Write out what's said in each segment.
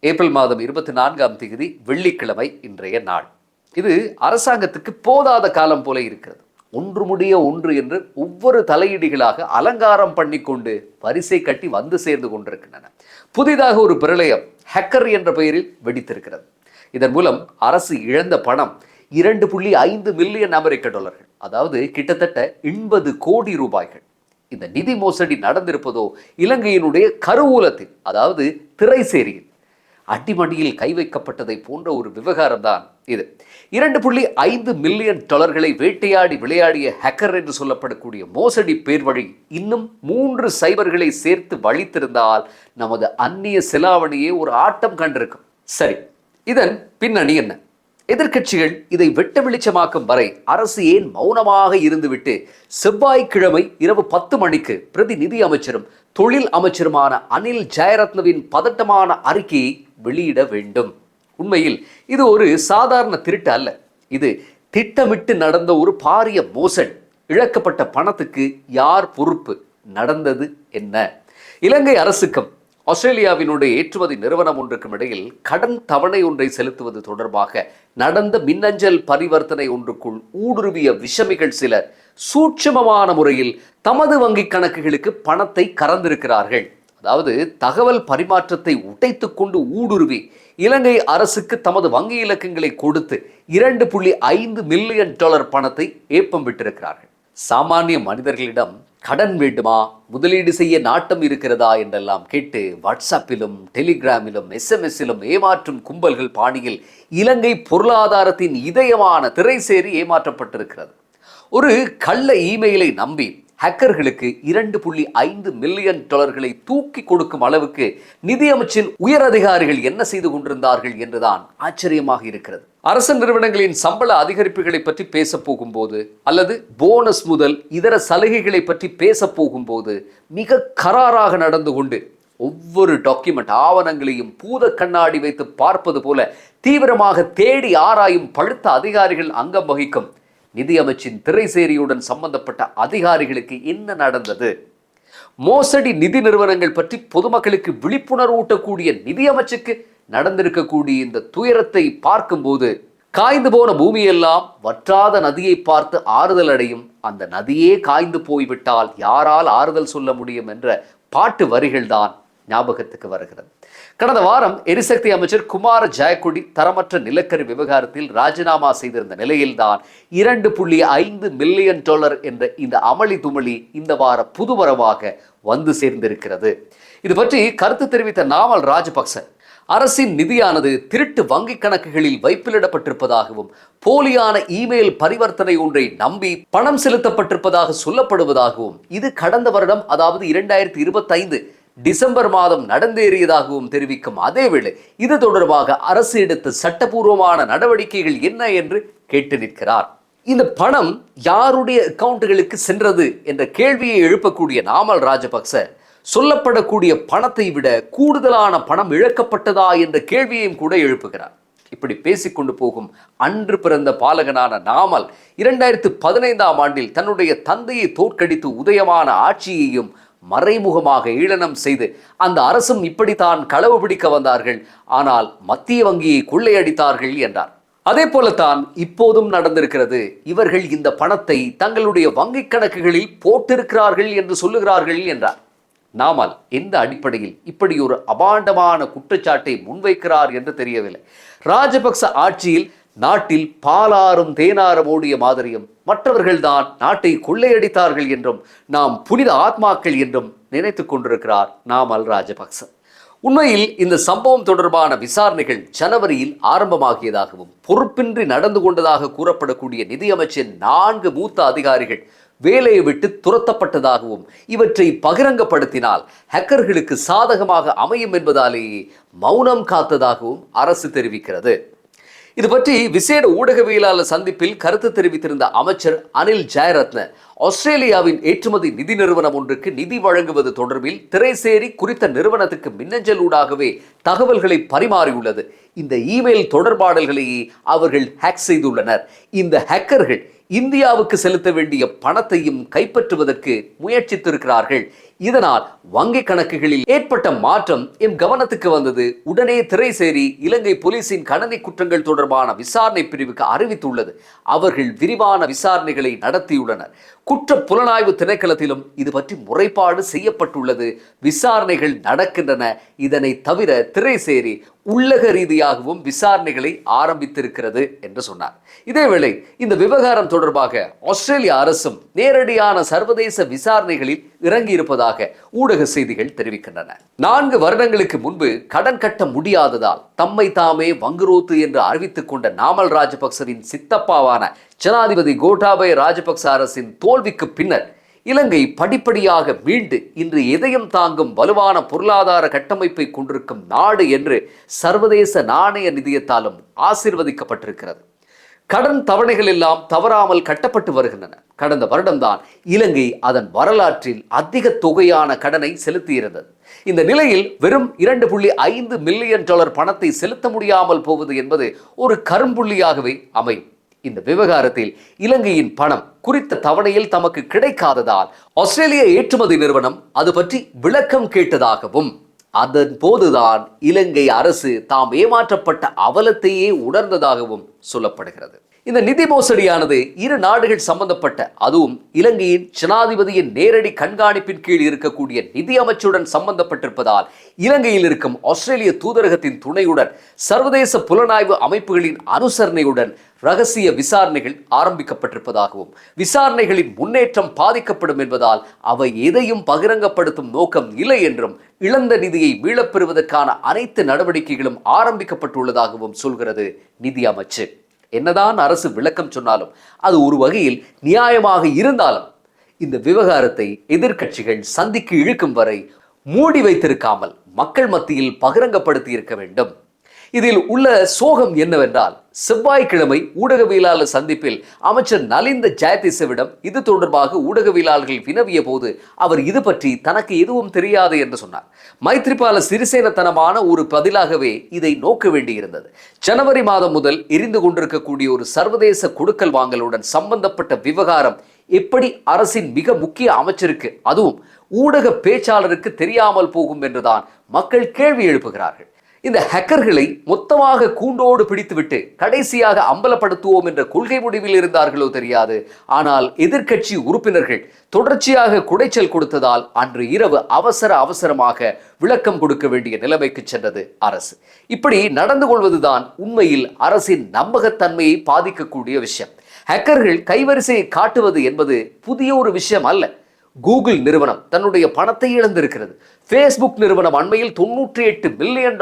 April மாதம் 24ஆம் தேதி வெள்ளிக்கிழமை இன்றைய நாள். இது அரசாங்கத்துக்கு போதாத காலம் போல இருக்கிறது. ஒன்று முடிய ஒன்று என்று ஒவ்வொரு தலையீடுகளாக அலங்காரம் பண்ணிக்கொண்டு வரிசை கட்டி வந்து சேர்ந்து கொண்டிருக்கின்றன. புதிதாக ஒரு பிரளயம் ஹேக்கர் என்ற பெயரில் வெடித்திருக்கிறது. இதன் மூலம் அரசு இழந்த பணம் 2.5 மில்லியன் அமெரிக்க டாலர்கள், அதாவது கிட்டத்தட்ட 80 கோடி ரூபாய்கள். இந்த நிதி மோசடி நடந்திருப்பதோ இலங்கையினுடைய கருவூலத்தில், அதாவது திரைசேரியில் அடிமடியில் கை வைக்கப்பட்டதை போன்ற ஒரு விவகாரம் தான் இது. 2.5 மில்லியன் டாலர்களை வேட்டையாடி விளையாடிய ஹேக்கர் என்று சொல்லப்படக்கூடிய மோசடி பேர் வழி இன்னும் 3 சைபர்களை சேர்த்து வழித்திருந்தால் நமது அந்நிய செலாவணியே ஒரு ஆட்டம் கண்டிருக்கும். சரி, இதன் பின்னணி என்ன? எதிர்க்கட்சிகள் இதை வெட்ட வெளிச்சமாக்கும் வரை அரசு ஏன் மௌனமாக இருந்துவிட்டு செவ்வாய்க்கிழமை இரவு 10 மணிக்கு பிரதி நிதி அமைச்சரும் தொழில் அமைச்சருமான அனில் ஜெயரத்னவின் பதட்டமான அறிக்கையை வெளியிட வேண்டும்? உண்மையில் இது ஒரு சாதாரண திருட்டு அல்ல. இது திட்டமிட்டு நடந்த ஒரு பாரிய மோசடி. இழக்கப்பட்ட பணத்துக்கு யார் பொறுப்பு? நடந்தது என்ன? இலங்கை அரசுக்கும் ஆஸ்திரேலியாவினுடைய ஏற்றுமதி நிறுவனம் ஒன்றுக்கும் இடையில் கடன் தவணை ஒன்றை செலுத்துவது தொடர்பாக நடந்த மின்னஞ்சல் பரிவர்த்தனை ஒன்றுக்குள் ஊடுருவிய விஷமிகள் சிலர் சூட்சுமமான முறையில் தமது வங்கிக் கணக்குகளுக்கு பணத்தை கறந்திருக்கிறார்கள். அதாவது தகவல் பரிமாற்றத்தை உடைத்துக் கொண்டு ஊடுருவி இலங்கை அரசுக்கு தமது வங்கி இலக்கங்களை கொடுத்து 2.5 மில்லியன் டாலர் பணத்தை ஏப்பம் விட்டிருக்கிறார்கள். சாமானிய மனிதர்களிடம் கடன் வேண்டுமா, முதலீடு செய்ய நாட்டம் இருக்கிறதா என்றெல்லாம் கேட்டு வாட்ஸ்அப்பிலும் டெலிகிராமிலும் எஸ்எம்எஸ்ஸிலும் ஏமாற்றும் கும்பல்கள் பாணியில் இலங்கை பொருளாதாரத்தின் இதயமான திரைசேரி ஏமாற்றப்பட்டிருக்கிறது. ஒரு கள்ள இமெயிலை நம்பி ஹேக்கர்களுக்கு 2.5 மில்லியன் டாலர்களை தூக்கி கொடுக்கும் அளவுக்கு நிதியமைச்சின் உயர் அதிகாரிகள் என்ன செய்து கொண்டிருந்தார்கள் என்றுதான் ஆச்சரியமாக இருக்கிறது. அரசு நிறுவனங்களின் சம்பள அதிகரிப்புகளை பற்றி பேச போகும்போது அல்லது போனஸ் முதல் இதர சலுகைகளை பற்றி பேச போகும்போது மிக கராராக நடந்து கொண்டு ஒவ்வொரு டாக்குமெண்ட் ஆவணங்களையும் பூத கண்ணாடி வைத்து பார்ப்பது போல தீவிரமாக தேடி ஆராயும் பழுத்த அதிகாரிகள் அங்கம் வகிக்கும் நிதியமைச்சின் திரைசேரியுடன் சம்பந்தப்பட்ட அதிகாரிகளுக்கு என்ன நடந்தது? மோசடி நிதி நிறுவனங்கள் பற்றி பொதுமக்களுக்கு விழிப்புணர்வு ஊட்டக்கூடிய நிதியமைச்சுக்கு நடந்திருக்கக்கூடிய இந்த துயரத்தை பார்க்கும்போது காய்ந்து போன பூமியெல்லாம் வற்றாத நதியை பார்த்து ஆறுதல் அடையும், அந்த நதியே காய்ந்து போய்விட்டால் யாரால் ஆறுதல் சொல்ல முடியும் என்ற பாட்டு வரிகள்தான் ஞாபகத்துக்கு வருகிறது. கடந்த வாரம் எரிசக்தி அமைச்சர் குமார ஜெயக்கொடி தரமற்ற நிலக்கரி விவகாரத்தில் ராஜினாமா செய்திருந்த நிலையில்தான் 2.5 மில்லியன் டாலர் என்ற இந்த அமளி துமளி இந்த வார புதுவரவாக வந்து சேர்ந்திருக்கிறது. இது பற்றி கருத்து தெரிவித்த நாமல் ராஜபக்ச, அரசின் நிதியானது திருட்டு வங்கிக் கணக்குகளில் வைப்பிலிடப்பட்டிருப்பதாகவும் போலியான இமெயில் பரிவர்த்தனை ஒன்றை நம்பி பணம் செலுத்தப்பட்டிருப்பதாக சொல்லப்படுவதாகவும் இது கடந்த வருடம், அதாவது 2025 டிசம்பர் மாதம் நடந்தேறியதாகவும் தெரிவிக்கும் அதேவேளை இது தொடர்பாக அரசு எடுத்த சட்டபூர்வமான நடவடிக்கைகள் என்ன என்று கேட்டு நிற்கிறார். இந்த பணம் யாருடைய அக்கவுண்டுகளுக்கு சென்றது என்ற கேள்வியை எழுப்பக்கூடிய நாமல் ராஜபக்ச சொல்லப்படக்கூடிய பணத்தை விட கூடுதலான பணம் இழக்கப்பட்டதா என்ற கேள்வியையும் கூட எழுப்புகிறார். இப்படி பேசிக்கொண்டு போகும் அன்று பிறந்த பாலகனான நாமல் 2015ஆம் ஆண்டில் தன்னுடைய தந்தையை தோற்கடித்து உதயமான ஆட்சியையும் மறைமுகமாக ஈழனம் செய்து அந்த அரசும் இப்படித்தான் களவு பிடிக்க வந்தார்கள், ஆனால் மத்திய வங்கியை கொள்ளையடித்தார்கள் என்றார். அதே போலத்தான் இப்போதும் நடந்திருக்கிறது. இவர்கள் இந்த பணத்தை தங்களுடைய வங்கிக் கணக்குகளில் போட்டிருக்கிறார்கள் என்று சொல்லுகிறார்கள் என்றார். நாமல் எந்த அடிப்படையில் இப்படி ஒரு அபாண்டமான குற்றச்சாட்டை முன்வைக்கிறார் என்று தெரியவில்லை. ராஜபக்ச ஆட்சியில் நாட்டில் பாலாரும் தேனாரும் ஓடிய மாதிரியும் மற்றவர்கள்தான் நாட்டை கொள்ளையடித்தார்கள் என்றும் நாம் புனித ஆத்மாக்கள் என்றும் நினைத்து கொண்டிருக்கிறார் நாமல் ராஜபக்ச. உண்மையில் இந்த சம்பவம் தொடர்பான விசாரணைகள் ஜனவரியில் ஆரம்பமாகியதாகவும் பொறுப்பின்றி நடந்து கொண்டதாக கூறப்படக்கூடிய நிதியமைச்சின் 4 மூத்த அதிகாரிகள் வேலையை விட்டு துரத்தப்பட்டதாகவும் இவற்றை பகிரங்கப்படுத்தினால் ஹேக்கர்களுக்கு சாதகமாக அமையும் என்பதாலேயே மௌனம் காத்ததாகவும் அரசு தெரிவிக்கிறது. இது பற்றி விசேட ஊடகவியலாளர் சந்திப்பில் கருத்து தெரிவித்திருந்த அமைச்சர் அனில் ஜெயரத்ன, ஆஸ்திரேலியாவின் ஏற்றுமதி நிதி நிறுவனம் ஒன்றுக்கு நிதி வழங்குவது தொடர்பில் திரைசேரி குறித்த நிறுவனத்துக்கு மின்னஞ்சல் ஊடாகவே தகவல்களை பரிமாறியுள்ளது. இந்த இமெயில் தொடர்பாடல்களையே அவர்கள் ஹேக் செய்துள்ளனர். இந்த ஹேக்கர்கள் இந்தியாவுக்கு செலுத்த வேண்டிய பணத்தையும் கைப்பற்றுவதற்கு முயற்சித்திருக்கிறார்கள். இதனால் வங்கி கணக்குகளில் ஏற்பட்ட மாற்றம் எம் கவனத்துக்கு வந்தது. உடனே திரைசேரி இலங்கை போலீசின் கணனி குற்றங்கள் தொடர்பான விசாரணை பிரிவுக்கு அறிவித்துள்ளது. அவர்கள் விரிவான விசாரணைகளை நடத்தியுள்ளனர். குற்ற புலனாய்வு திணைக்களத்திலும் இது பற்றி முறைப்பாடு செய்யப்பட்டுள்ளது. விசாரணைகள் நடக்கின்றன. இதனை தவிர திரைசேரி உள்ளக ரீதியாகவும் விசாரணைகளை ஆரம்பித்திருக்கிறது என்று சொன்னார். இதேவேளை இந்த விவகாரம் தொடர்பாக ஆஸ்திரேலிய அரசும் நேரடியான சர்வதேச விசாரணைகளில் இறங்கியிருப்பதாக ஊடக செய்திகள் தெரிவிக்கின்றன. 4 வருடங்களுக்கு முன்பு கடன் கட்ட முடியாததால் தம்மை தாமே வங்குரோத்து என்று அறிவித்துக் கொண்ட நாமல் ராஜபக்சவின் சித்தப்பாவான ஜனாதிபதி கோட்டாபய ராஜபக்ச அரசின் தோல்விக்கு பின்னர் இலங்கை படிப்படியாக மீண்டு இன்று எதையும் தாங்கும் வலுவான பொருளாதார கட்டமைப்பை கொண்டிருக்கும் நாடு என்று சர்வதேச நாணய நிதியத்தாலும் ஆசீர்வதிக்கப்பட்டிருக்கிறது. கடன் தவணைகள் எல்லாம் தவறாமல் கட்டப்பட்டு வருகின்றன. கடந்த வருடம்தான் இலங்கை அதன் வரலாற்றில் அதிக தொகையான கடனை செலுத்தியிருந்தது. இந்த நிலையில் வெறும் $2.5 மில்லியன் பணத்தை செலுத்த முடியாமல் போவது என்பது ஒரு கரும்புள்ளியாகவே அமையும். இந்த விவகாரத்தில் இலங்கையின் பணம் குறித்த தவணையில் தமக்கு கிடைக்காததால் ஆஸ்திரேலிய ஏற்றுமதி நிறுவனம் அது பற்றி விளக்கம் கேட்டதாகவும் அதன் போதுதான் இலங்கை அரசு தாம் ஏமாற்றப்பட்ட அவலத்தையே உணர்ந்ததாகவும் சொல்லப்படுகிறது. இந்த நிதி மோசடியானது இரு நாடுகள் சம்பந்தப்பட்ட, அதுவும் இலங்கையின் ஜனாதிபதியின் நேரடி கண்காணிப்பின் கீழ் இருக்கக்கூடிய நிதி அமைச்சுடன் சம்பந்தப்பட்டிருப்பதால் இலங்கையில் இருக்கும் ஆஸ்திரேலிய தூதரகத்தின் துணையுடன் சர்வதேச புலனாய்வு அமைப்புகளின் அனுசரணையுடன் ரகசிய விசாரணைகள் ஆரம்பிக்கப்பட்டிருப்பதாகவும் விசாரணைகளின் முன்னேற்றம் பாதிக்கப்படும் என்பதால் அவை எதையும் பகிரங்கப்படுத்தும் நோக்கம் இல்லை என்றும் இழந்த நிதியை மீளப்பெறுவதற்கான அனைத்து நடவடிக்கைகளும் ஆரம்பிக்கப்பட்டுள்ளதாகவும் சொல்கிறது நிதி அமைச்சு. என்னதான் அரசு விளக்கம் சொன்னாலும் அது ஒரு வகையில் நியாயமாக இருந்தாலும் இந்த விவகாரத்தை எதிர்க்கட்சிகள் சந்திக்கு இழுக்கும் வரை மூடி வைத்திருக்காமல் மக்கள் மத்தியில் பகிரங்கப்படுத்தி இருக்க வேண்டும். இதில் உள்ள சோகம் என்னவென்றால், செவ்வாய்க்கிழமை ஊடகவியலாளர் சந்திப்பில் அமைச்சர் நலிந்த ஜெயதிசவிடம் இது தொடர்பாக ஊடகவியலாளர்கள் வினவிய போது அவர் இது பற்றி தனக்கு எதுவும் தெரியாது என்று சொன்னார். மைத்ரிபால சிறிசேனத்தனமான ஒரு பதிலாகவே இதை நோக்க வேண்டியிருந்தது. ஜனவரி மாதம் முதல் எரிந்து கொண்டிருக்கக்கூடிய ஒரு சர்வதேச கொடுக்கல் வாங்கலுடன் சம்பந்தப்பட்ட விவகாரம் எப்படி அரசின் மிக முக்கிய அமைச்சருக்கு, அதுவும் ஊடக பேச்சாளருக்கு தெரியாமல் போகும் என்றுதான் மக்கள் கேள்வி எழுப்புகிறார்கள். இந்த ஹேக்கர்களை மொத்தமாக கூண்டோடு பிடித்துவிட்டு கடைசியாக அம்பலப்படுத்துவோம் என்ற கொள்கை முடிவில் இருந்தார்களோ தெரியாது. ஆனால் எதிர்க்கட்சி உறுப்பினர்கள் தொடர்ச்சியாக குடைச்சல் கொடுத்ததால் அன்று இரவு அவசரமாக விளக்கம் கொடுக்க வேண்டிய நிலைமைக்கு சென்றது அரசு. இப்படி நடந்து கொள்வதுதான் உண்மையில் அரசின் நம்பகத்தன்மையை பாதிக்கக்கூடிய விஷயம். ஹேக்கர்கள் கைவரிசையை காட்டுவது என்பது புதிய ஒரு விஷயம் அல்ல. கூகுள் நிறுவனம் தன்னுடைய பணத்தை இழந்திருக்கிறது. ஃபேஸ்புக் நிறுவனம் அண்மையில் $98 மில்லியன்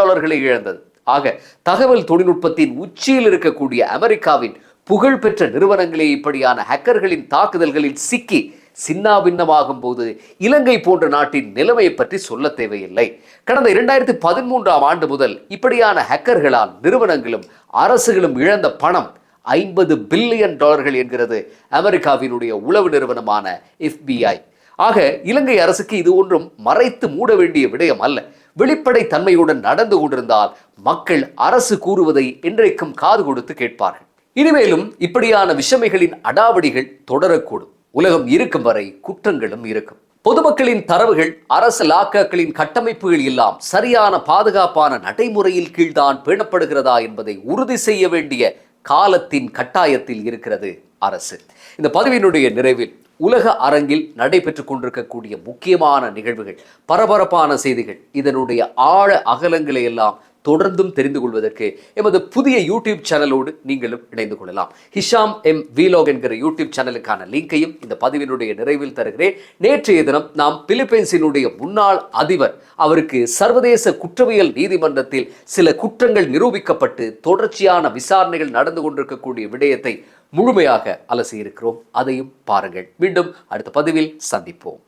இழந்தது. ஆக தகவல் தொழில்நுட்பத்தின் உச்சியில் இருக்கக்கூடிய அமெரிக்காவின் புகழ்பெற்ற நிறுவனங்களே இப்படியான ஹேக்கர்களின் தாக்குதல்களில் சிக்கி சின்னாபின்னமாகும் போது இலங்கை போன்ற நாட்டின் நிலைமையை பற்றி சொல்ல தேவையில்லை. கடந்த 2013ஆம் ஆண்டு முதல் இப்படியான ஹேக்கர்களால் நிறுவனங்களும் அரசுகளும் இழந்த பணம் $50 பில்லியன் என்கிறது அமெரிக்காவினுடைய உளவு நிறுவனமான FBI. ஆக இலங்கை அரசுக்கு இது ஒன்றும் மறைத்து மூட வேண்டிய விடயம் அல்ல. வெளிப்படை தன்மையுடன் நடந்து கொண்டிருந்தால் மக்கள் அரசு கூறுவதை என்றைக்கும் காது கொடுத்து கேட்பார்கள். இனிமேலும் இப்படியான விஷமைகளின் அடாவடிகள் தொடரக்கூடும். உலகம் இருக்கும் வரை குற்றங்களும் இருக்கும். பொதுமக்களின் தரவுகள் அரசு லாக்காக்களின் கட்டமைப்புகள் எல்லாம் சரியான பாதுகாப்பான நடைமுறையில் கீழ்தான் பேணப்படுகிறதா என்பதை உறுதி செய்ய வேண்டிய காலத்தின் கட்டாயத்தில் இருக்கிறது அரசு. இந்த பதிவினுடைய நிறைவில் உலக அரங்கில் நடைபெற்றுக் கொண்டிருக்கக்கூடிய முக்கியமான நிகழ்வுகள், பரபரப்பான செய்திகள், இதனுடைய ஆழ அகலங்களை எல்லாம் தொடர்ந்தும் தெரிந்து கொள்வதற்கு எமது புதிய யூடியூப் சேனலோடு நீங்களும் இணைந்து கொள்ளலாம். ஹிஷாம் எம் வீலாக் என்கிற யூடியூப் சேனலுக்கான லிங்கையும் இந்த பதிவினுடைய நிறைவில் தருகிறேன். நேற்றைய தினம் நாம் பிலிப்பைன்ஸினுடைய முன்னாள் அதிபர், அவருக்கு சர்வதேச குற்றவியல் நீதிமன்றத்தில் சில குற்றங்கள் நிரூபிக்கப்பட்டு தொடர்ச்சியான விசாரணைகள் நடந்து கொண்டிருக்கக்கூடிய விடயத்தை முழுமையாக அலசியிருக்கிறோம். அதையும் பாருங்கள். மீண்டும் அடுத்த பதிவில் சந்திப்போம்.